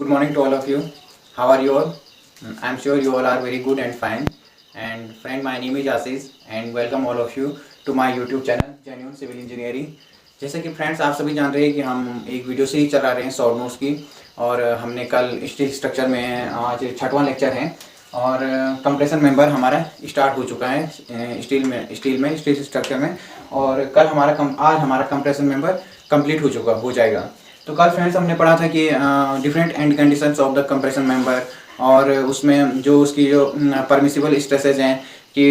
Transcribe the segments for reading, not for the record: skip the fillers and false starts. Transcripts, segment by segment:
Good morning to all of you. How are you all? I'm sure you all are very good and fine. And friend, my name is Ashish and welcome all of you to my YouTube channel Genuine Civil Engineering. जैसे कि friends आप सभी जान रहे हैं कि हम एक वीडियो सीरीज चला रहे हैं शॉर्ट नोट्स की, और हमने कल स्टील स्ट्रक्चर में आज छठवां लेक्चर है और कंप्रेशन मेंबर हमारा स्टार्ट हो चुका है स्टील स्ट्रक्चर में। और कल आज हमारा कंप्रेशन मेंबर कंप्लीट हो जाएगा। तो कल फ्रेंड्स हमने पढ़ा था कि different and conditions of the compression member, और उसमें जो उसकी जो परमिसिबल स्ट्रेसेज हैं कि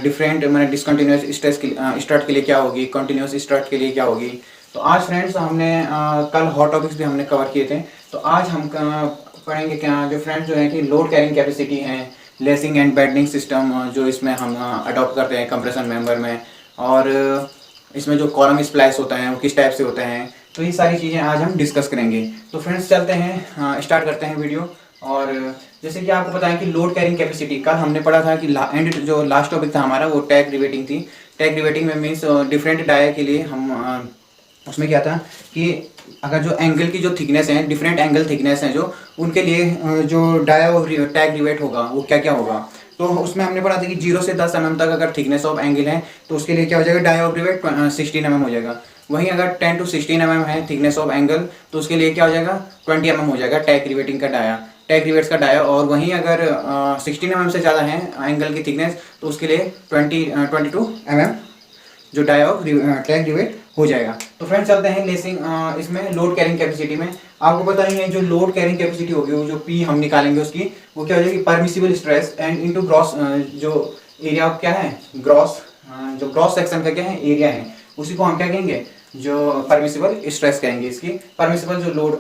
डिफरेंट मैंने डिसकंटिन्यूस स्ट्रेस स्ट्रट के लिए क्या होगी, कंटिन्यूस स्ट्रट के लिए क्या होगी। तो आज फ्रेंड्स हमने कल हॉट टॉपिक्स भी हमने कवर किए थे, तो आज हम पढ़ेंगे क्या जो फ्रेंड्स जो है कि लोड कैरिंग कैपेसिटी है, लेसिंग एंड बेंडिंग सिस्टम जो इसमें हम अडॉप्ट करते हैं कंप्रेशन मेंबर में, और इसमें जो कॉलम स्प्लाइस होता है वो किस टाइप से होता है। तो ये सारी चीज़ें आज हम डिस्कस करेंगे। तो फ्रेंड्स चलते हैं, स्टार्ट करते हैं वीडियो। और जैसे कि आपको पता है कि लोड कैरिंग कैपेसिटी कल हमने पढ़ा था कि जो लास्ट टॉपिक था हमारा वो टैग रिवेटिंग थी। टैग रिवेटिंग में मीन्स डिफरेंट डाया के लिए हम उसमें क्या था कि अगर जो एंगल की जो थिकनेस है, डिफरेंट एंगल थिकनेस है जो उनके लिए जो डाया और टैग रिवेट होगा वो क्या क्या होगा। तो उसमें हमने पढ़ा था कि 0 से 10 mm तक अगर थिकनेस ऑफ एंगल है तो उसके लिए क्या हो जाएगा, डाया ऑफ रिवेट 16 mm हो जाएगा। वहीं अगर 10 to 16 mm है थिकनेस ऑफ एंगल तो उसके लिए क्या हो जाएगा, 20 mm हो जाएगा टैग रिवेटिंग का डाया, टैग रिवेट्स का डाया। और वहीं अगर 16 mm से ज़्यादा है एंगल की थिकनेस तो उसके लिए 22 mm जो डाया ऑफ टैग रिवेट हो जाएगा। तो फ्रेंड्स चलते हैं लेसिंग इसमें लोड कैरिंग कैपेसिटी में। आपको पता ही है जो लोड कैरिंग कैपेसिटी होगी वो जो पी हम निकालेंगे उसकी वो क्या हो जाएगी, permissible stress and into gross जो एरिया क्या है, ग्रॉस जो ग्रॉस सेक्शन का क्या है एरिया है, उसी को हम क्या कहेंगे, जो परमिसिबल स्ट्रेस कहेंगे। इसकी परमिसिबल जो लोड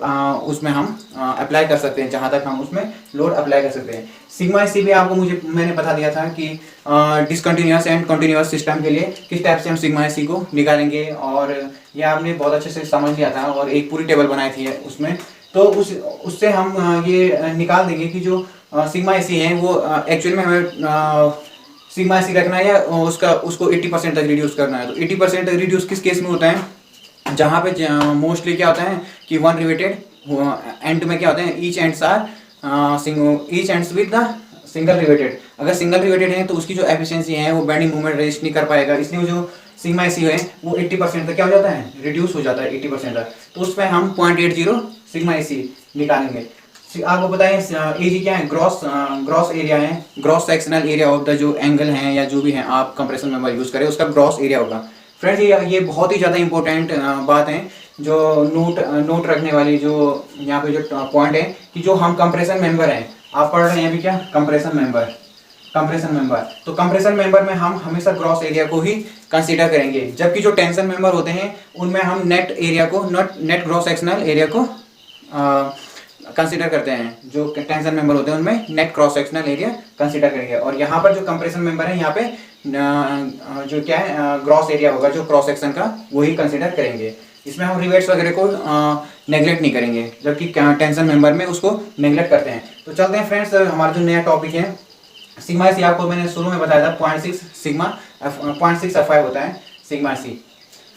उसमें हम अप्लाई कर सकते हैं, जहाँ तक हम उसमें लोड अप्लाई कर सकते हैं। सिग्मा सी भी आपको मैंने बता दिया था कि डिसकंटिन्यूअस एंड कंटिन्यूअस सिस्टम के लिए किस टाइप से हम सिग्मा सी को निकालेंगे, और ये आपने बहुत अच्छे से समझ लिया था और एक पूरी टेबल बनाई थी उसमें। तो उससे हम ये निकाल देंगे कि जो सिग्मा सी है वो एक्चुअली में हमें सिग्मा सी रखना है या उसको 80% तक रिड्यूस करना है। तो 80% तक रिड्यूस किस केस में होता है, जहाँ पे मोस्टली क्या होता है कि वन रिवेटेड एंड में क्या होते हैं, each ends with the single riveted. अगर सिंगल रिवेटेड है तो उसकी जो एफिशिएंसी है वो बेंडिंग मूवमेंट रेजिस्ट नहीं कर पाएगा, इसलिए जो सिग्मा सी है वो 80% तक क्या हो जाता है, रिड्यूस हो जाता है 80% तक। तो उसमें हम 0.80 सिग्मा सी निकालेंगे। आपको पता है एजी क्या है, ग्रॉस एरिया है, gross sectional area of the जो एंगल है या जो भी है आप कंप्रेशन मेंबर यूज करें उसका ग्रॉस एरिया होगा। फ्रेंड्स ये बहुत ही ज़्यादा इंपॉर्टेंट बात है, जो नोट रखने वाली जो यहाँ पे जो पॉइंट है कि जो हम कंप्रेशन मेंबर हैं, आप पढ़ रहे हैं अभी क्या, कंप्रेशन मेंबर। तो कंप्रेशन मेंबर में हम हमेशा ग्रॉस एरिया को ही कंसीडर करेंगे, जबकि जो टेंशन मेंबर होते हैं उनमें हम नेट एरिया को नेट ग्रॉस सेक्शनल एरिया को कंसीडर करते हैं। जो टेंशन मेंबर होते हैं उनमें net cross sectional area consider करेंगे, और यहाँ पर जो कंप्रेशन मेंबर है यहाँ पे जो क्या है ग्रॉस एरिया होगा जो क्रॉस सेक्शन का वही कंसीडर करेंगे। इसमें हम रिवेट्स वगैरह को नेग्लेक्ट नहीं करेंगे, जबकि टेंशन मेंबर में उसको नेग्लेक्ट करते हैं। तो चलते हैं फ्रेंड्स, हमारा जो नया टॉपिक है सिग्मा सी, आपको मैंने शुरू में बताया था 0.6 सिग्मा 0.6 F5 होता है सिग्मा सी।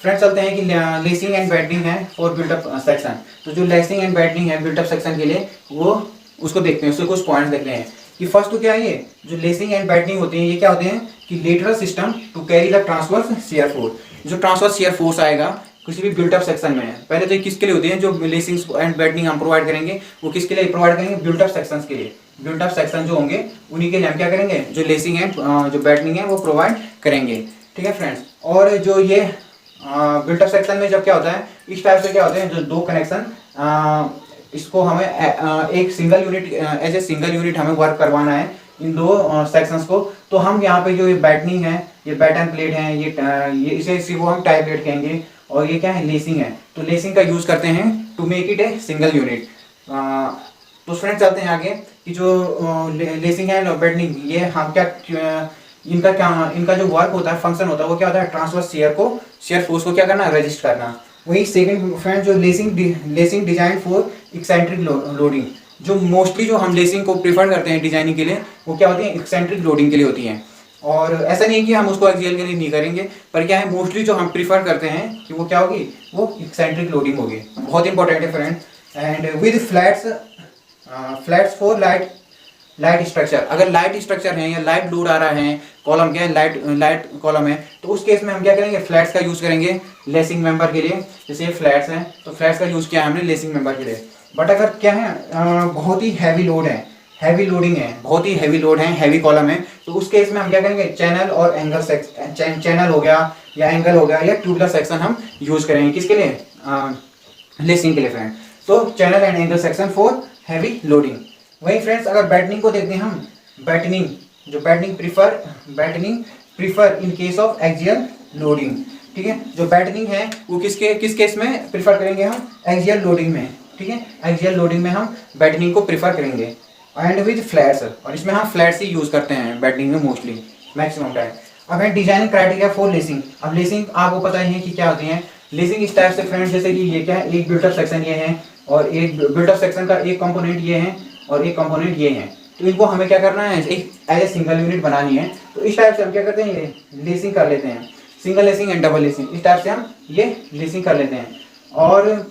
फ्रेंड्स चलते हैं कि लेसिंग एंड बेंडिंग है फॉर बिल्टअप सेक्शन। तो जो लेसिंग एंड बेंडिंग है बिल्टअप सेक्शन के लिए वो उसको देखते हैं, उसके कुछ पॉइंट्स देखते हैं कि फर्स्ट तो क्या है, ये जो लेसिंग एंड बेंडिंग होते हैं ये क्या होते हैं कि lateral system to carry the transverse shear force. जो ट्रांसवर्स शियर फोर्स आएगा किसी भी बिल्टअप सेक्शन में, पहले तो ये किसके लिए होती है, जो लेसिंग एंड बेंडिंग हम प्रोवाइड करेंगे वो किसके लिए प्रोवाइड करेंगे, बिल्टअप सेक्शंस के लिए। बिल्टअप सेक्शन जो होंगे उन्हीं के लिए हम क्या करेंगे, जो लेसिंग एंड जो बेंडिंग है वो प्रोवाइड करेंगे। ठीक है फ्रेंड्स, और जो ये बिल्टअप सेक्शन में जब क्या होता है, इस टाइप से क्या होते हैं जो दो कनेक्शन, इसको हमें एक single unit as a single unit हमें वर्क करवाना है इन दो सेक्शंस को। तो हम यहाँ पे जो ये बैटनिंग है, ये बैटन प्लेट है, ये इसे वो हम टाई प्लेट कहेंगे, और ये क्या है लेसिंग है। तो लेसिंग का यूज करते हैं to make it a single unit. तो फ्रेंड्स चलते हैं आगे कि जो लेसिंग है बैटनिंग, ये हम क्या इनका जो वर्क होता है, फंक्शन होता है वो क्या होता है, ट्रांसवर्स शियर फोर्स को क्या करना, रजिस्ट करना। वही सेकंड फ्रेंड जो lacing design for eccentric loading, जो मोस्टली जो हम लेसिंग को प्रीफर करते हैं डिजाइनिंग के लिए वो क्या होती है, एक्सेंट्रिक लोडिंग के लिए होती है। और ऐसा नहीं है कि हम उसको एक्सियल के लिए नहीं करेंगे, पर क्या है मोस्टली जो हम प्रीफर करते हैं कि वो क्या होगी, वो एक्सेंट्रिक लोडिंग होगी। बहुत इंपॉर्टेंट है friend. And with flats flats for light structure. अगर लाइट स्ट्रक्चर है या लाइट लोड आ रहा है, कॉलम क्या है, लाइट कॉलम है, तो उस केस में हम क्या करेंगे, फ्लैट्स का यूज करेंगे लेसिंग मेंबर के लिए। जैसे ये फ्लैट्स हैं तो फ्लैट्स का यूज किया हमने लेसिंग मेंबर के लिए। बट अगर क्या है, बहुत ही हैवी लोड है, हैवी लोडिंग है, बहुत ही हैवी लोड है, हैवी कॉलम है, तो उस केस में हम क्या करेंगे, चैनल और एंगल चैनल हो गया या एंगल हो गया या ट्यूबुलर सेक्शन हम यूज करेंगे। किसके लिए, लेसिंग के लिए फ्रेंड। तो channel and angle section for heavy loading. वही फ्रेंड्स अगर बैटनिंग को देखते हैं हम, बैटनिंग जो battening prefer in case of axial loading. ठीक है, जो बैटनिंग है वो किस केस में प्रीफर करेंगे हम, एक्सियल लोडिंग में। ठीक है, एक्सियल लोडिंग में हम बैटनिंग को प्रीफर करेंगे एंड विद फ्लैट्स, और इसमें हम फ्लैट्स ही यूज करते हैं बैटनिंग में मोस्टली मैक्सिमम टाइम। अब है डिजाइन क्राइटेरिया फॉर लेसिंग। अब लेसिंग आपको पता ही है कि क्या होती है लेसिंग इस टाइप से फ्रेंड्स, जैसे कि ये क्या है, एक बिल्ट अप सेक्शन ये है और एक बिल्ट अप सेक्शन का एक कंपोनेंट ये है और एक कंपोनेंट ये है। तो इनको हमें क्या करना है, एक एज ए सिंगल यूनिट बनानी है। तो इस टाइप से हम क्या करते हैं, ये लेसिंग कर लेते हैं, single lacing and double lacing, इस टाइप से हम ये लेसिंग कर लेते हैं। और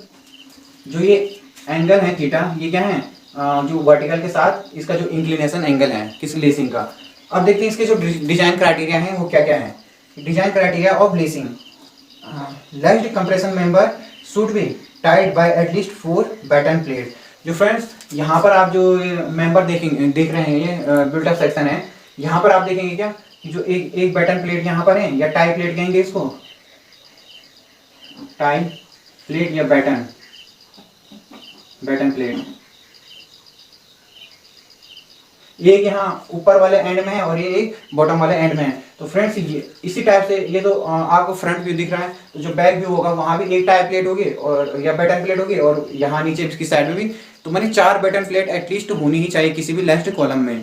जो ये एंगल है थीटा, ये क्या है, जो वर्टिकल के साथ इसका जो इंक्लिनेशन एंगल है किस लेसिंग का। अब देखते हैं इसके जो डिजाइन क्राइटेरिया है वो क्या क्या है। Design criteria of lacing, laced compression member should be tied by at least 4 batten plate. जो फ्रेंड्स यहाँ पर आप जो मेंबर देख रहे हैं, ये बिल्ट अप सेक्शन है, यहाँ पर आप देखेंगे क्या कि जो एक बैटन प्लेट यहाँ पर है, या टाई प्लेट कहेंगे इसको, टाई प्लेट या बैटन प्लेट, एक यहाँ ऊपर वाले एंड में है और ये एक बॉटम वाले एंड में है। तो फ्रेंड्स ये इसी टाइप से, ये तो आपको फ्रंट व्यू दिख रहा है, तो जो बैक व्यू होगा वहां भी एक टाई प्लेट होगी और या बैटन प्लेट होगी, और यहाँ नीचे इसकी साइड में भी। तो मैंने 4 बैटन प्लेट एटलीस्ट होनी ही चाहिए किसी भी लेफ्ट कॉलम में।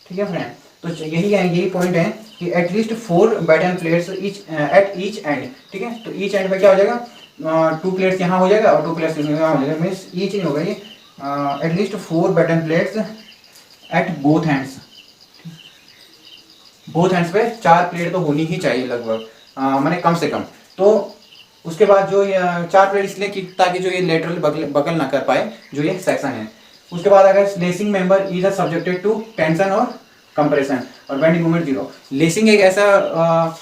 ठीक है फ्रेंड, तो यही पॉइंट है कि at least 4 batten plates at each end. ठीक है, तो ईच एंड में क्या हो जाएगा, 2 प्लेट्स यहाँ हो जाएगा और 2 प्लेट्स यहाँ हो जाएगा, मीन्स ईच नहीं होगा ये, at least 4 batten plates at both hands. Both hands पे 4 प्लेट तो होनी ही चाहिए लगभग, माने कम से कम। तो उसके बाद जो ये 4 प्लेट इसलिए कि ताकि जो ये लेटरल बकल ना कर पाए जो ये सेक्शन है। उसके बाद अगर lacing member is subjected to tension और कंप्रेशन और बेंडिंग मोमेंट 0। लेसिंग एक ऐसा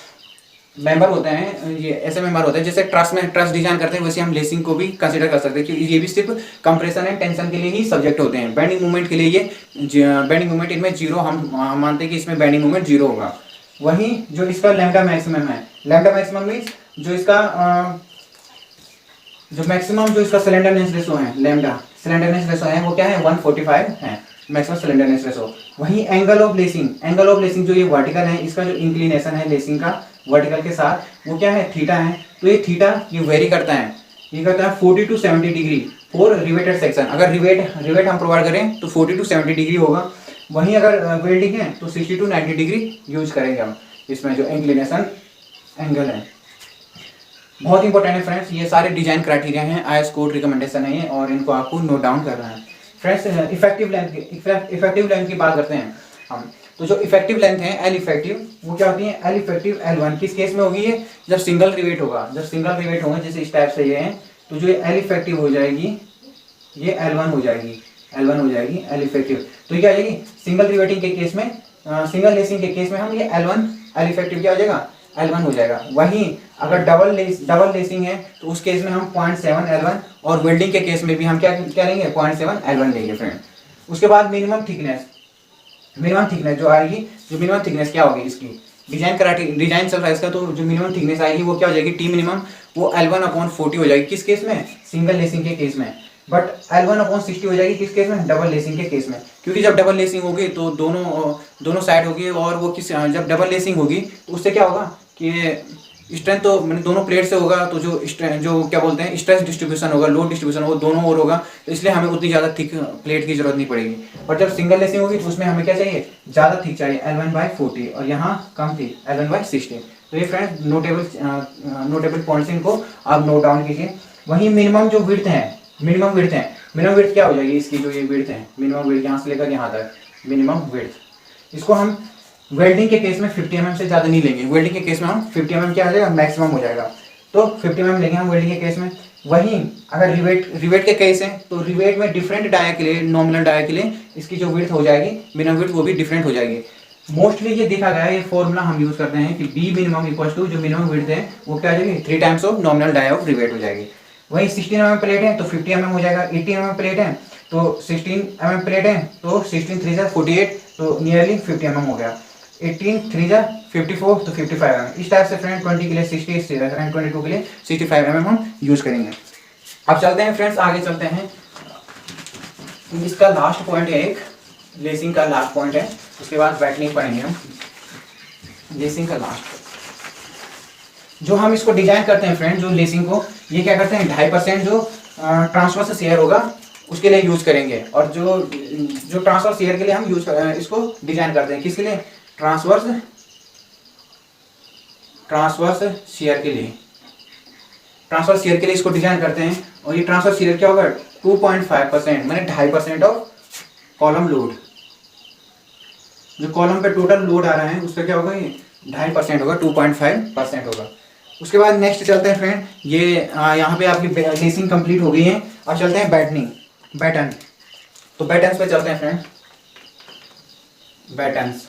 मेंबर होते हैं, ये ऐसे मेंबर होते हैं जैसे ट्रस डिजाइन करते हैं, वैसे हम लेसिंग को भी कंसीडर कर सकते हैं क्योंकि ये भी सिर्फ कंप्रेशन एंड टेंशन के लिए ही सब्जेक्ट होते हैं। बेंडिंग मूवमेंट के लिए ये बेंडिंग मूवमेंट इनमें 0, हम मानते हैं कि इसमें बेंडिंग मूवमेंट 0 होगा। वहीं जो इसका लैम्डा मैक्सिमम है, लैम्डा मैक्सिमम मीन्स जो इसका जो मैक्सिमम जो इसका सिलेंडरनेस रेशो है, लैम्डा सिलेंडरनेस रेशो है वो क्या है, 145 है मैक्सिमम सिलेंडरनेस रेशो। वहीं एंगल ऑफ लेसिंग जो ये वर्टिकल है, इसका जो इंक्लिनेशन है लेसिंग का वर्टिकल के साथ वो क्या है, थीटा है। तो ये थीटा ये वेरी करता है, ये करता है 40 to 70 degree for riveted section. अगर रिवेट हम प्रोवाइड करें तो 40 to 70 डिग्री होगा। वहीं अगर वेल्डिंग है तो 60 to 90 डिग्री यूज करेंगे हम इसमें जो इंक्लिनेशन एंगल है। बहुत इंपॉर्टेंट है फ्रेंड्स, ये सारे डिजाइन क्राइटेरिया हैं, आईएस कोड रिकमेंडेशन है ये, और इनको आपको नोट डाउन करना है फ्रेंड्स। इफेक्टिव लेंथ की बात करते हैं हम। तो जो इफेक्टिव लेंथ है एल इफेक्टिव, वो क्या होती है, एल इफेक्टिव L1 किस केस में होगी, ये जब सिंगल रिवेट होगा, जैसे इस टाइप से ये है, तो जो एल इफेक्टिव हो जाएगी ये L1 हो जाएगी, एल इफेक्टिव। तो ये क्या हो जाएगी, सिंगल रिवेटिंग के केस में, सिंगल लेसिंग के केस में हम ये एल इफेक्टिव क्या हो जाएगा, L1 हो जाएगा। वहीं अगर डबल लेसिंग है तो उस केस में हम 0.7 L1, और वेल्डिंग के केस में भी हम क्या लेंगे, 0.7 L1 लेंगे फ्रेंड। उसके बाद मिनिमम थिकनेस जो आएगी, जो मिनिमम थिकनेस क्या होगी इसकी, डिजाइन चल रहा है इसका, तो जो मिनिमम थिकनेस आएगी वो क्या हो जाएगी, टी मिनिमम वो L1/40 हो जाएगी। किस केस में, सिंगल लेसिंग के केस में। बट L1/60 हो जाएगी किस केस में, डबल लेसिंग के केस में। क्योंकि जब डबल लेसिंग होगी तो दोनों साइड होगी, और वो जब डबल लेसिंग होगी तो उससे क्या होगा कि स्ट्रेंथ तो मैंने दोनों प्लेट से होगा, तो जो क्या बोलते हैं स्ट्रेस डिस्ट्रीब्यूशन होगा, लोड डिस्ट्रीब्यूशन वो दोनों ओर होगा, तो इसलिए हमें उतनी ज़्यादा थिक प्लेट की जरूरत नहीं पड़ेगी। और जब सिंगल लेसिंग होगी तो उसमें हमें क्या चाहिए, ज़्यादा थिक चाहिए, L1/40, और यहाँ कम थी L1/60। तो ये फ्रेंड्स नोटेबल पॉइंट्स, इनको आप नोट डाउन कीजिए। वहीं मिनिमम विड्थ क्या हो जाएगी इसकी, जो ये विड्थ है, मिनिमम विड्थ यहाँ से लेकर यहाँ तक मिनिमम विड्थ, इसको हम वेल्डिंग के केस में 50 mm से ज़्यादा नहीं लेंगे। वेल्डिंग के केस में हम 50 mm क्या आ जाएगा, मैक्सिमम हो जाएगा। तो 50 mm लेंगे हम वेल्डिंग के केस में। वहीं अगर रिवेट के केस है तो रिवेट में डिफरेंट डाया के लिए, नॉमिनल डाया के लिए इसकी जो विड्थ हो जाएगी, मिनिमम विड्थ, वो भी डिफरेंट हो जाएगी। मोस्टली ये देखा गया है, ये फॉर्मूला हम यूज करते हैं कि बी मिनिमम इक्वल टू जो मिनिमम विड्थ है वो क्या आ जाएगी, 3 times of nominal dia of rivet हो जाएगी। वहीं 16 mm प्लेट है तो 50 mm हो जाएगा, 18 mm प्लेट है तो 16 mm प्लेट है तो 16 3 48 तो नियरली 50 mm हो गया, 18 3 54 तो 55 mm। इस टाइप से फ्रेंड 20 के लिए 60 एंड 22 के लिए 65 mm हम यूज करेंगे। अब चलते हैं फ्रेंड्स, आगे चलते हैं। इसका लास्ट पॉइंट है, एक लेसिंग का लास्ट पॉइंट है, उसके बाद बैटनिंग पढ़ेंगे हम। लेसिंग का लास्ट जो हम इसको डिजाइन करते हैं फ्रेंड, जो लेसिंग को ये क्या करते हैं, 2.5% जो ट्रांसवर्स शेयर होगा उसके लिए यूज करेंगे, और जो ट्रांसवर्स शेयर के लिए हम इसको डिजाइन करते हैं, किसके लिए, ट्रांसवर्स शेयर के लिए, ट्रांसवर्स शेयर के लिए इसको डिजाइन करते हैं। और ये ट्रांसवर्स शेयर क्या होगा, 2.5%, मैंने 2.5% ऑफ कॉलम लोड, जो कॉलम पे टोटल लोड आ रहा है उसका क्या होगा, ये 2.5% होगा, 2.5% होगा। उसके बाद नेक्स्ट चलते हैं फ्रेंड, ये यहाँ पे आपकी लेसिंग कंप्लीट हो गई है। अब चलते हैं बैटनिंग, बैटन। तो बैटन्स पे चलते हैं फ्रेंड, बैटन्स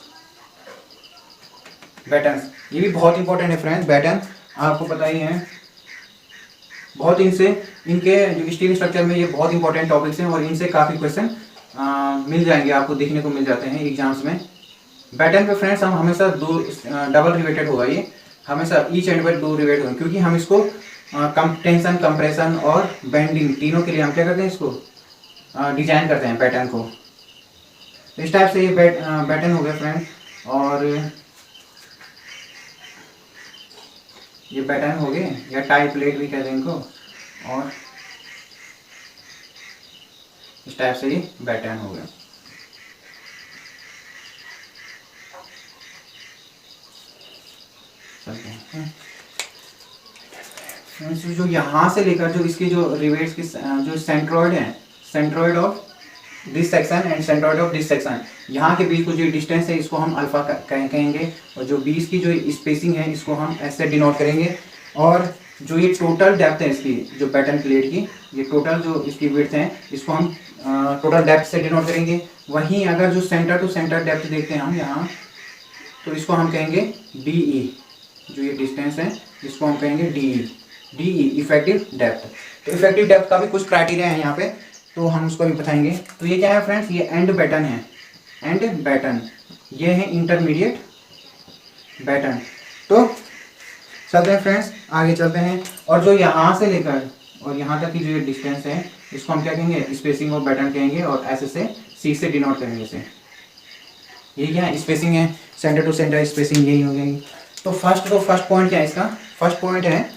ये भी बहुत इंपॉर्टेंट है फ्रेंड। बैटन आपको पता ही है, बहुत इनके जो स्टील स्ट्रक्चर में ये बहुत इंपॉर्टेंट टॉपिक्स हैं, और इनसे काफ़ी क्वेश्चन मिल जाएंगे, आपको देखने को मिल जाते हैं एग्जाम्स में। बैटन पे फ्रेंड्स हम हमेशा दो डबल रिवेटेड होगा, ये हमेशा ईच एंड पर 2 रिवेट होंगे, क्योंकि हम इसको टेंशन, कंप्रेशन और बेंडिंग तीनों के लिए हम क्या करते हैं, इसको डिजाइन करते हैं पैटर्न को। तो इस टाइप से ये बैटन हो गया फ्रेंड, और ये पैटर्न हो गए, या टाई प्लेट भी कहते हैं इनको, और इस टाइप से ये बैटर्न हो गया। जो यहाँ से लेकर जो इसके जो रिवेट्स की जो सेंट्रॉइड है, centroid of this section and centroid of this section, यहाँ के बीच को जो डिस्टेंस है इसको हम अल्फा कहेंगे, और जो बीच की जो स्पेसिंग है इसको हम ऐसे डिनोट करेंगे। और जो ये टोटल डेप्थ है इसकी, जो पैटर्न प्लेट की ये टोटल जो इसकी विड्थ है इसको हम टोटल डेप्थ से डिनोट करेंगे। वहीं अगर जो सेंटर टू सेंटर डेप्थ देखते हैं हम यहाँ, तो इसको हम कहेंगे DE, जो ये डिस्टेंस है इसको हम कहेंगे DE इफेक्टिव डेप्थ। तो इफेक्टिव डेप्थ का भी कुछ क्राइटेरिया है यहाँ पे, तो हम उसको भी बताएंगे। तो ये क्या है फ्रेंड्स, ये एंड बैटन है, एंड बैटन, ये है इंटरमीडिएट बैटन। तो चलते हैं फ्रेंड्स, आगे चलते हैं। और जो यहाँ से लेकर और यहाँ तक की जो ये डिस्टेंस है इसको हम क्या कहेंगे, स्पेसिंग ऑफ बैटन कहेंगे, और ऐसे से C से डिनोट करेंगे इसे। ये क्या है, स्पेसिंग है, सेंटर टू सेंटर स्पेसिंग यही हो गई। तो फर्स्ट पॉइंट क्या है इसका, फर्स्ट पॉइंट है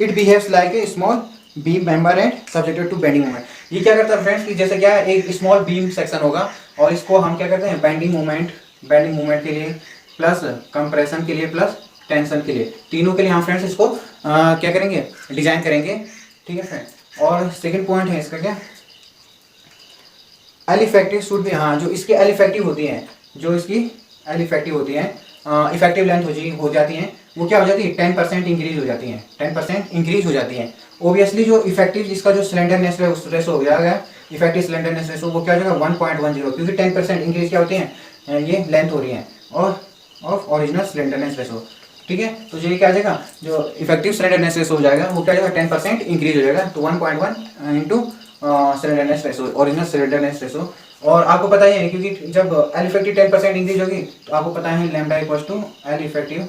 it behaves like a small beam member and subjected to bending moment. ये क्या करता है फ्रेंड्स कि जैसे क्या है, एक स्मॉल बीम सेक्शन होगा और इसको हम क्या करते हैं, बेंडिंग मोमेंट के लिए, प्लस कंप्रेशन के लिए, प्लस टेंशन के लिए, तीनों के लिए हम फ्रेंड्स इसको क्या करेंगे, डिजाइन करेंगे। ठीक है फ्रेंड। और सेकेंड पॉइंट है इसका क्या, एल इफेक्टिव शुड भी, हाँ जो इसकी एल इफेक्टिव होती है, जो इसकी एल इफेक्टिव होती है, इफेक्टिव लेंथ हो जाती है, वो क्या हो जाती है, 10% इंक्रीज हो जाती है, 10% इंक्रीज हो जाती है। ओबियसली जो इफेक्टिव इसका जो सिलेंडरनेस रेशो हो जाएगा, इफेक्टिव सिलेंडरनेस रेशो वो क्या हो जाएगा 1.10, क्योंकि 10% इंक्रीज क्या होती है, ये लेंथ हो रही है, और ऑफ ओरिजिनल सिलेंडरनेस रेशो। ठीक है, तो ये क्या आ जाएगा, जो इफेक्टिव सिलेंडरनेस रेशो हो जाएगा वो क्या हो जाएगा, 10% इंक्रीज हो जाएगा, तो 1.1 into slenderness ratio, original slenderness ratio. और आपको पता ही है, क्योंकि जब एल इफेक्टिव 10% इंक्रीज होगी तो आपको पता है lambda equals to L effective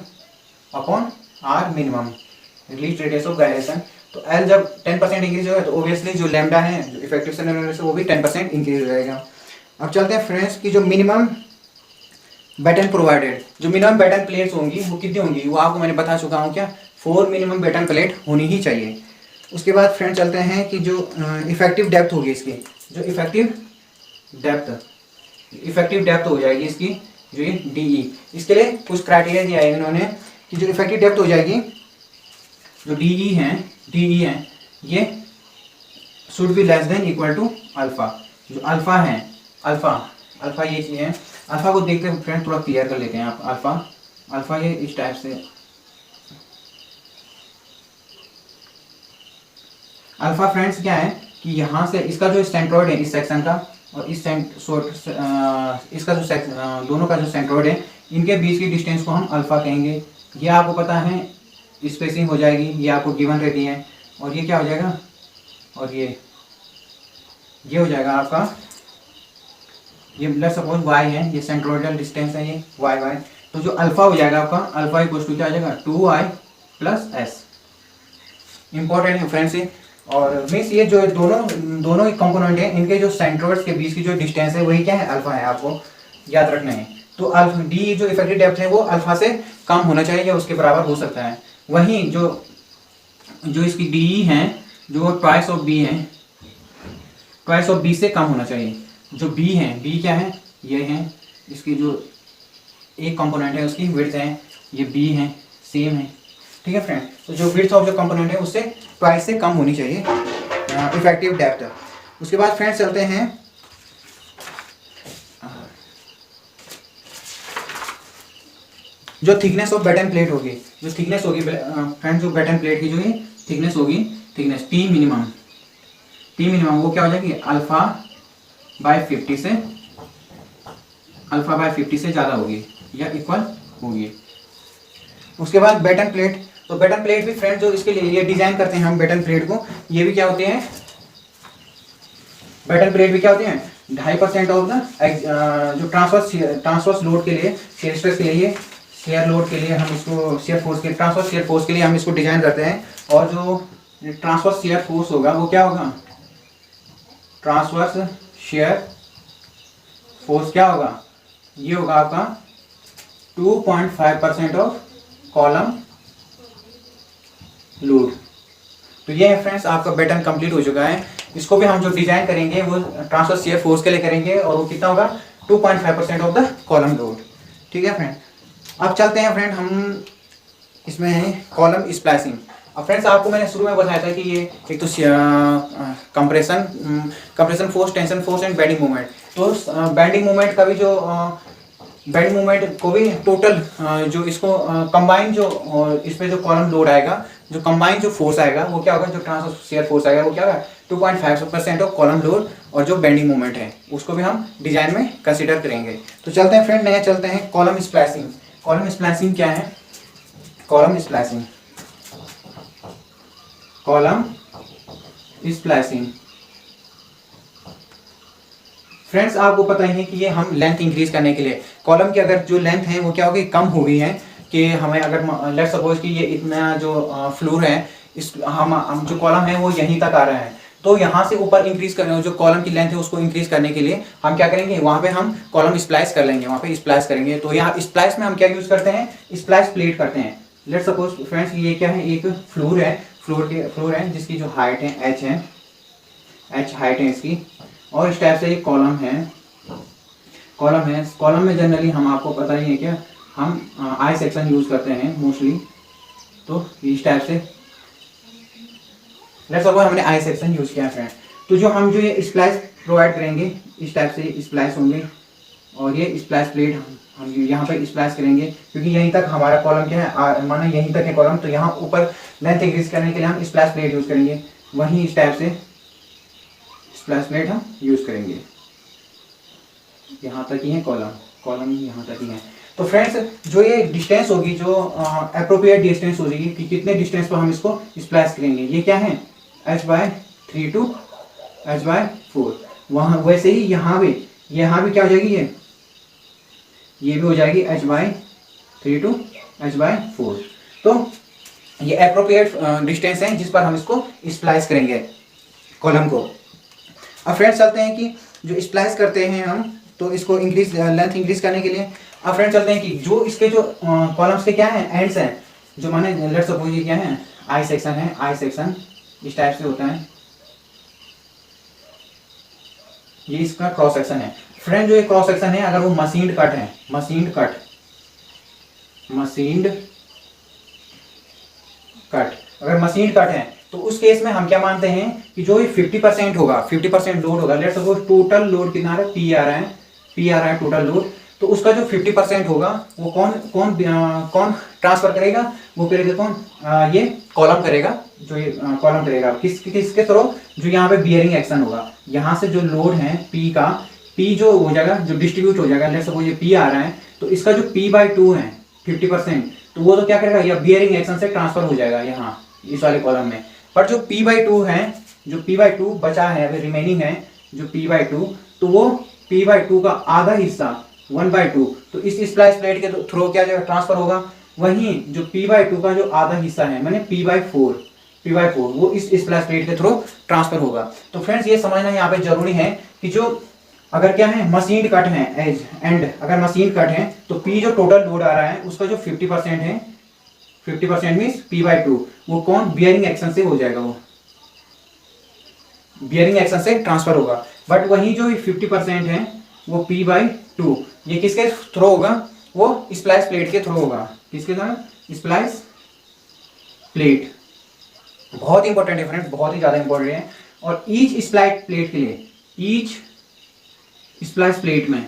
upon R minimum, रिलीज रेडियस ऑफ गायरेशन। तो एल जब 10% इंक्रीज होगा तो ओबियसली जो लैम्डा है, जो इफेक्टिव सिलेंडरनेस रेशो, वो भी 10% इंक्रीज हो जाएगा। अब चलते हैं फ्रेंड्स की जो मिनिमम बैटन प्रोवाइडेड, जो मिनिमम बैटन प्लेट्स होंगी वो कितनी होंगी, वो आपको मैंने बता चुका हूँ, क्या 4 मिनिमम बैटन प्लेट होनी ही चाहिए। उसके बाद फ्रेंड चलते हैं कि जो इफेक्टिव डेप्थ होगी इसकी, जो इफेक्टिव डेप्थ हो जाएगी इसकी, जो ये DE, इसके लिए कुछ क्राइटेरिया दिया है इन्होंने कि जो इफेक्टिव डेप्थ हो जाएगी, जो DE है ये should be less than equal to alpha. जो अल्फा है, अल्फा ये चीज़ है, अल्फा को देखते हैं फ्रेंड, थोड़ा क्लियर कर लेते हैं आप। अल्फा ये इस टाइप से, अल्फा फ्रेंड्स क्या है कि यहाँ से इसका जो सेंट्रोइड है इस सेक्शन का और इसका जो दोनों का जो सेंट्रोइड है, इनके बीच की डिस्टेंस को हम अल्फा कहेंगे। ये आपको पता है स्पेसिंग हो जाएगी, ये आपको गिवन रहती है। और ये क्या हो जाएगा, और ये हो जाएगा आपका, ये लेट्स सपोज y है, ये सेंट्रोइडल डिस्टेंस है, ये y। तो जो अल्फा हो जाएगा आपका, अल्फा इक्वल टू क्या आ जाएगा 2i + s। इंपॉर्टेंट है फ्रेंड्स ये। और मीन्स ये जो दोनों ही कंपोनेंट है, इनके जो सेंट्रोइड्स के बीच की जो डिस्टेंस है वही क्या है, अल्फा है, आपको याद रखना है। तो अल्फा डी जो इफेक्टिव डेप्थ है वो अल्फा से कम होना चाहिए या उसके बराबर हो सकता है। वहीं जो इसकी डी है, जो ट्वाइस ऑफ बी है, ट्वाइस ऑफ बी से कम होना चाहिए। जो बी है, बी क्या है, ये है, इसकी जो एक कंपोनेंट है उसकी विड्थ है, ये बी है, सेम है, ठीक है फ्रेंड। तो जो विड्थ ऑफ जो कंपोनेंट है उससे ट्वाइस से कम होनी चाहिए इफेक्टिव डेप्थ। उसके बाद फ्रेंड्स चलते हैं जो थिकनेस ऑफ बेटन प्लेट होगी, जो थिकनेस होगी फ्रेंड, जो बेटन प्लेट की जो ये थिकनेस होगी, थिकनेस टी मिनिमम वो क्या हो जाएगी, अल्फा/50 से ज़्यादा होगी या इक्वल होगी। उसके बाद बेटन प्लेट, तो बेटन प्लेट भी फ्रेंड जो इसके लिए ये डिजाइन करते हैं हम बेटन प्लेट को, ये भी क्या होते हैं, बेटन प्लेट भी क्या होते हैं 2.5% ऑफ द जो ट्रांसवर्स लोड के लिए, शेयर स्ट्रेस के लिए, शेयर लोड के लिए हम इसको ट्रांसवर्स शेयर फोर्स के लिए हम इसको डिजाइन करते हैं। और जो ट्रांसवर्स शेयर फोर्स होगा वो क्या होगा, ट्रांसवर्स शेयर फोर्स क्या होगा, ये होगा आपका 2.5% ऑफ कॉलम लोड। तो ये है फ्रेंड्स आपका बेटन कंप्लीट हो चुका है। इसको भी हम जो डिजाइन करेंगे वो ट्रांसवर्स शेयर फोर्स के लिए करेंगे और वो कितना होगा 2.5% ऑफ द कॉलम लोड, ठीक है फ्रेंड। अब चलते हैं फ्रेंड हम इसमें है कॉलम स्प्लाइसिंग। अब फ्रेंड्स आपको मैंने शुरू में बताया था कि ये एक तो compression force, tension force and bending moment. तो बेंडिंग मोमेंट का भी जो बेंडिंग मोमेंट को भी टोटल जो इसको कंबाइन जो इसमें जो कॉलम लोड आएगा, जो कंबाइन जो फोर्स आएगा वो क्या होगा, जो ट्रांसवर्स शेयर फोर्स आएगा वो क्या होगा 2.5% ऑफ कॉलम लोड। और जो बेंडिंग मोमेंट है उसको भी हम डिजाइन में कंसीडर करेंगे। तो चलते हैं फ्रेंड, नया चलते हैं कॉलम स्प्लाइसिंग। कॉलम स्प्लाइसिंग क्या है, कॉलम स्प्लाइसिंग फ्रेंड्स आपको पता ही है कि ये हम लेंथ इंक्रीज करने के लिए कॉलम की अगर जो लेंथ है वो क्या होगी, कम हो गई है, कि हमें अगर लेट्स सपोज कि ये इतना जो फ्लोर है, इस हम जो कॉलम है वो यहीं तक आ रहा है, तो यहाँ से ऊपर इंक्रीज करने, जो कॉलम की लेंथ है उसको इंक्रीज करने के लिए हम क्या करेंगे, वहाँ पे हम कॉलम स्प्लाइस कर लेंगे, वहाँ पे स्प्लाइस करेंगे। तो यहाँ स्प्लाइस में हम क्या यूज करते हैं, स्प्लाइस प्लेट करते हैं। लेट्स सपोज फ्रेंड्स ये क्या है, एक फ्लोर है, फ्लोर है जिसकी जो हाइट है h हाइट है इसकी, और इस टाइप से ये कॉलम है। कॉलम में जनरली हम आपको पता ही है क्या, हम आई सेक्शन यूज करते हैं मोस्टली। तो इस टाइप से लेट्स सपोज हमने आई सेक्शन यूज किया फ्रेंड। तो जो ये स्प्लाइस प्रोवाइड करेंगे, इस टाइप से स्प्लाइस होंगे, और ये स्प्लाइस प्लेट हम यहाँ पर स्प्लाइस करेंगे, क्योंकि यहीं तक हमारा कॉलम क्या है, माना यहीं तक है कॉलम, तो यहाँ ऊपर लेंथ इंक्रीज करने के लिए हम स्प्लाइस प्लेट यूज करेंगे। वहीं इस टाइप से स्प्लाइस प्लेट हम यूज करेंगे। यहाँ तक ही है कॉलम यहाँ तक ही है। तो फ्रेंड्स जो ये डिस्टेंस होगी, जो अप्रोप्रिएट डिस्टेंस होगी कि कितने डिस्टेंस पर हम इसको स्प्लाइस करेंगे, ये क्या है h/3 to h/4। वहाँ वैसे ही यहाँ भी क्या हो जाएगी, ये भी हो जाएगी h/3 to h/4। तो ये अप्रोप्रिएट डिस्टेंस है जिस पर हम इसको स्प्लाइस करेंगे कॉलम को। अब फ्रेंड्स चलते हैं कि जो स्प्लाइस करते हैं हम, तो इसको लेंथ इंक्रीज करने के लिए। अब फ्रेंड्स चलते हैं कि जो इसके जो कॉलम्स के क्या है, एंड्स हैं, जो माने लेट्स सपोज ये क्या है, आई सेक्शन है, आई सेक्शन इस टाइप से होता है, ये इसका क्रॉस सेक्शन है फ्रेंड। जो ये क्रॉस सेक्शन है अगर वो मशीन्ड कट है, मशीन्ड कट अगर मशीन्ड कट है, तो उस केस में हम क्या मानते हैं कि जो ये 50% होगा, 50% लोड होगा। लेट्स सपोज टोटल लोड कितना आ रहा है, P आ रहा है टोटल लोड। तो उसका जो 50% होगा वो कौन ट्रांसफर करेगा, वो करेगा कौन, ये कॉलम करेगा, जो ये कॉलम करेगा किसके थ्रू, जो यहाँ पे बियरिंग एक्शन होगा। यहाँ से जो लोड है पी का, पी जो हो जाएगा, जो डिस्ट्रीब्यूट हो जाएगा, लेट्स सपोज ये पी आ रहा है, तो इसका जो p/2 है 50%, तो वो तो क्या करेगा, या बियरिंग एक्शन से ट्रांसफर हो जाएगा यहाँ इस वाले कॉलम में। पर जो p/2 है, जो p/2 बचा है, अभी रिमेनिंग है जो p/2, तो वो p/2 का आधा हिस्सा 1/2 तो इस स्प्लाइस प्लेट के थ्रू क्या जाएगा, ट्रांसफर होगा। वहीं जो p/2 का जो आधा हिस्सा है, मैंने p/4 वो इस स्प्लाइस प्लेट के थ्रू ट्रांसफर होगा। तो फ्रेंड्स ये समझना यहाँ पे जरूरी है कि जो अगर क्या है मशीन कट है एज एंड, अगर मशीन कट है तो p जो टोटल लोड आ रहा है उसका जो 50% है, 50% मीन्स p/2, वो कौन, बियरिंग एक्शन से हो जाएगा, वो बियरिंग एक्शन से ट्रांसफर होगा। बट वही जो 50% है वो p/2 ये किसके थ्रू होगा, वो स्प्लाइस प्लेट के थ्रू होगा। किसके थ्रू, स्प्लाइस प्लेट। बहुत इंपॉर्टेंट है फ्रेंड्स, बहुत ही ज्यादा इंपॉर्टेंट है। और ईच स्प्लाइस प्लेट के लिए, ईच स्प्लाइस प्लेट में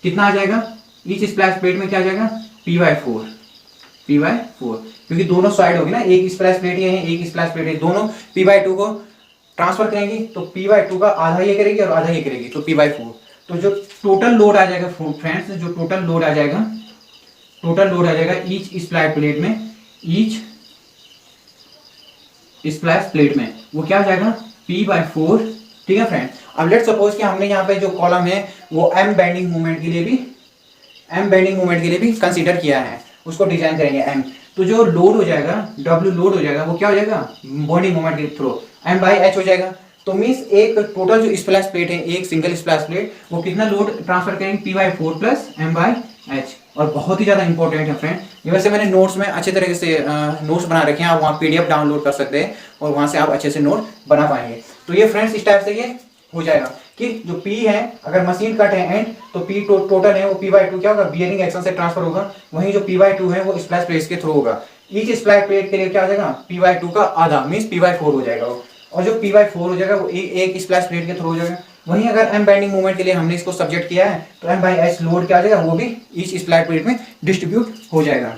कितना आ जाएगा, ईच स्प्लाइस प्लेट में क्या आ जाएगा, p/4, क्योंकि दोनों साइड होगी ना, एक स्प्लाइस प्लेट ये है, एक स्प्लाइस प्लेट है, दोनों p/2 को ट्रांसफर करेंगी, तो p/2 का आधा ये करेगी और आधा ये करेगी, तो p/4। तो जो टोटल लोड आ जाएगा फ्रेंड्स, जो टोटल लोड आ जाएगा ईच स्प्लाइस प्लेट में, ईच स्प्लाइस प्लेट में वो क्या आ जाएगा, p/4। ठीक है फ्रेंड। अब लेट्स सपोज कि हमने यहाँ पे जो कॉलम है वो एम बेंडिंग मूवमेंट के लिए भी कंसीडर किया है, उसको डिजाइन करेंगे एम। तो जो लोड हो जाएगा, W लोड हो जाएगा, वो क्या हो जाएगा, बेंडिंग मूवमेंट के थ्रू M/H हो जाएगा। तो मीन्स एक टोटल जो स्प्लैश प्लेट है, एक सिंगल स्प्लैश प्लेट, वो कितना लोड ट्रांसफर करेंगे, p/4 प्लस M/H। और बहुत ही ज्यादा इंपॉर्टेंट है फ्रेंड, ये वैसे मैंने नोट्स में अच्छे तरीके से नोट्स बना रखे हैं, आप वहाँ PDF डाउनलोड कर सकते हैं और वहाँ से आप अच्छे से नोट बना पाएंगे। तो ये फ्रेंड्स इस टाइप से ये हो जाएगा कि जो P है, अगर मशीन कट है एंड, तो P टोटल है वो p/2 क्या होगा, बियरिंग एक्शन से ट्रांसफर होगा। वहीं जो p/2 है वो स्प्लैश प्लेट के थ्रू होगा। ईच स्प्लैश प्लेट के लिए क्या हो जाएगा, p/2 का आधा मीन्स p/4 हो जाएगा वो। और जो p/4 हो जाएगा वो एक स्प्लैश प्लेट के थ्रू हो जाएगा। वहीं अगर एम बेंडिंग मूवमेंट के लिए हमने इसको सब्जेक्ट किया है, तो M/H लोड क्या आ जाएगा, वो भी ईच स्प्लैश प्लेट में डिस्ट्रीब्यूट हो जाएगा।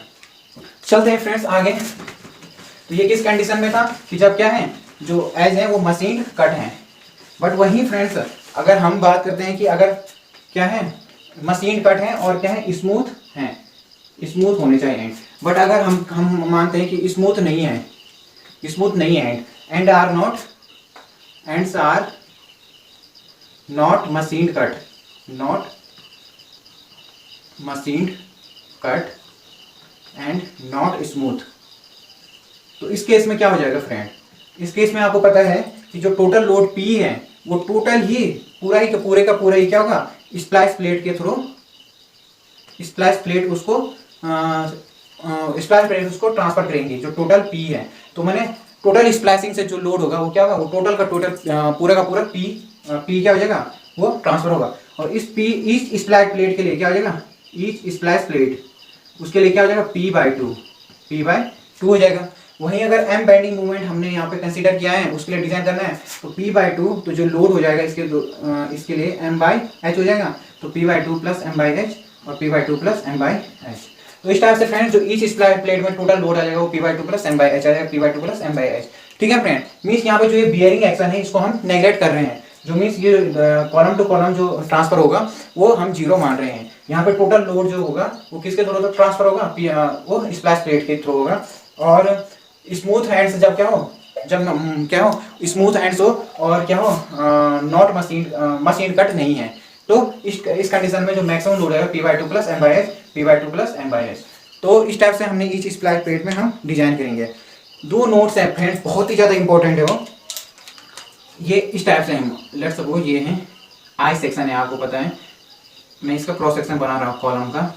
चलते हैं फ्रेंड्स आगे। तो ये किस कंडीशन में था कि जब क्या है, जो एज है वो मशीन कट है। बट वही फ्रेंड्स अगर हम बात करते हैं कि अगर क्या है, मशीन कट है और क्या है, स्मूथ है, स्मूथ होने चाहिए। बट अगर हम मानते हैं कि स्मूथ नहीं है, and are not machine cut and not smooth, तो इस केस में क्या हो जाएगा फ्रेंड, इस केस में आपको पता है कि जो टोटल लोड P है वो टोटल ही पूरे का पूरा ही क्या होगा, स्प्लाइस प्लेट के थ्रू, स्प्लाइस प्लेट उसको ट्रांसफर करेंगे, जो टोटल P है। तो मैंने टोटल स्प्लाइसिंग से जो लोड होगा वो क्या होगा, वो टोटल का टोटल पूरा का पूरा P क्या हो जाएगा, वो ट्रांसफर होगा। और इस ईच स्प्लाइस प्लेट के लिए क्या हो जाएगा, ईच स्प्लाइस प्लेट उसके लिए क्या हो जाएगा, p/2 हो जाएगा। वहीं अगर एम बेंडिंग मूवमेंट हमने यहाँ पे कंसीडर किया है, उसके लिए डिजाइन करना है, तो p/2, तो जो लोड हो जाएगा इसके लिए M/H हो जाएगा, तो p/2 प्लस M/H और p/2 प्लस M/H। तो इस टाइप से फ्रेंड जो ईच स्प्लाइस प्लेट में टोटल लोड आ जाएगा वो p/2 प्लस M/H आ जाएगा, p/2 प्लस M/H। ठीक है फ्रेंड। मीन्स यहाँ पे जो ये बियरिंग एक्शन है इसको हम नेग्लेक्ट कर रहे हैं, जो मीन्स ये कॉलम टू कॉलम जो ट्रांसफर होगा वो हम 0 मान रहे हैं। यहाँ पे टोटल लोड जो होगा वो किसके थ्रू ट्रांसफर होगा, वो स्प्लैश प्लेट के थ्रू होगा। और स्मूथ हैंड्स जब क्या हो, स्मूथ हैंड्स हो और क्या हो, नॉट मशीन कट नहीं है, तो इस कंडीशन में जो मैक्सिमम लोड है p/2 प्लस M/H, तो इस टाइप से हमने ईच स्प्लैश प्लेट में हम डिजाइन करेंगे। 2 नोट्स हैं फ्रेंड्स, बहुत ही ज्यादा इंपॉर्टेंट है वो, ये इस टाइप से हम लेट्स सपोज ये है आई सेक्शन है, आपको पता है मैं इसका क्रॉस सेक्शन बना रहा हूँ कॉलम का,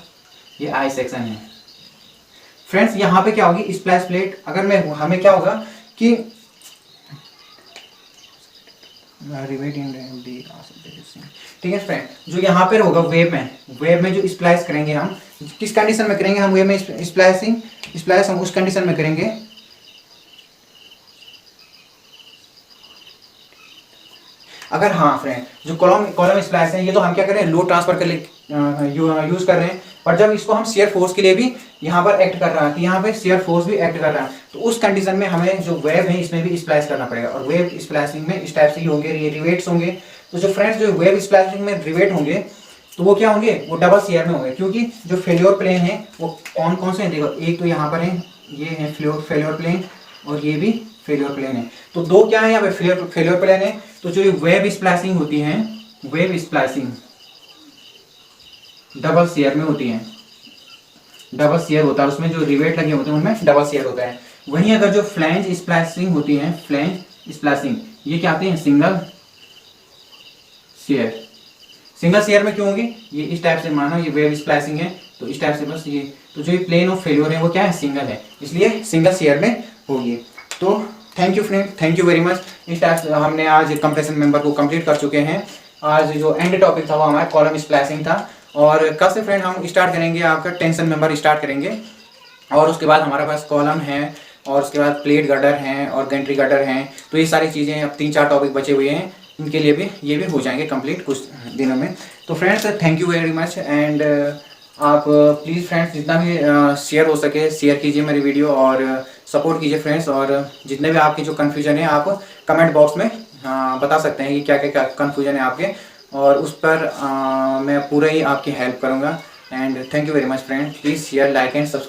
ये आई सेक्शन है फ्रेंड्स। यहाँ पे क्या होगी, स्प्लैश प्लेट अगर हमें क्या होगा कि ठीक है फ्रेंड, जो यहाँ पे होगा वेब में जो स्प्लाइस करेंगे हम, किस कंडीशन में करेंगे हम वेब में स्प्लाइस हम उस कंडीशन में करेंगे अगर हाँ फ्रेंड, जो कॉलम स्प्लाइस है ये तो हम क्या कर रहे हैं, लोड ट्रांसफर के लिए यूज़ कर रहे हैं, पर जब इसको हम शेयर फोर्स के लिए भी यहाँ पर एक्ट कर रहा है, कि यहाँ पे शेयर फोर्स भी एक्ट कर रहा है, तो उस कंडीशन में हमें जो वेब है इसमें भी स्प्लाइस करना पड़ेगा। और वेब स्प्लाइसिंग में इस टाइप से ही होंगे, ये रिवेट्स होंगे। तो जो फ्रेंड्स जो वेब स्प्लाइसिंग में रिवेट होंगे तो वो क्या होंगे, वो डबल शेयर में होंगे, क्योंकि जो फेल्योर प्लेन है वो कौन कौन से हैं देखो, एक तो यहाँ पर है, ये है फेल्योर प्लेन, और ये भी फेल्योर प्लेन है। तो दो क्या है यहाँ पे, फेल्योर प्लेन है। तो जो वेब स्प्लाइसिंग होती है, वेब स्प्लाइसिंग डबल शेयर में होती है, डबल शेयर होता है, उसमें जो रिवेट लगे होते हैं उनमें डबल शेयर होता है। वहीं अगर जो फ्लैंज स्प्लाइसिंग होती है, फ्लैंज स्प्लाइसिंग, ये क्या आती है, सिंगल शेयर। सिंगल शेयर में क्यों होगी, ये इस टाइप से, मानो ये वेब स्प्लाइसिंग है तो इस टाइप से बस ये, तो जो ये प्लेन ऑफ फेल्योर है वो क्या है, सिंगल है, इसलिए सिंगल शेयर में होगी। तो thank you friend, thank you very much. इस टाइप से हमने आज कंप्रेशन मेंबर को कंप्लीट कर चुके हैं। आज जो एंड टॉपिक था वो हमारा कॉलम स्प्लाइसिंग था, और कल से फ्रेंड हम स्टार्ट करेंगे आपका टेंशन मेंबर स्टार्ट करेंगे, और उसके बाद हमारे पास कॉलम है, और उसके बाद प्लेट गर्डर हैं और गैंट्री गर्डर हैं। तो ये सारी चीज़ें अब 3-4 टॉपिक बचे हुए हैं, इनके लिए भी ये भी हो जाएंगे कंप्लीट कुछ दिनों में। तो friends thank you very much, and आप प्लीज़ फ्रेंड्स जितना भी शेयर हो सके शेयर कीजिए मेरी वीडियो, और सपोर्ट कीजिए फ्रेंड्स। और जितने भी आपके जो कन्फ्यूजन है आप कमेंट बॉक्स में बता सकते हैं कि क्या क्या कन्फ्यूजन है आपके, और उस पर मैं पूरा ही आपकी हेल्प करूँगा। And thank you very much friend, please share, like and subscribe.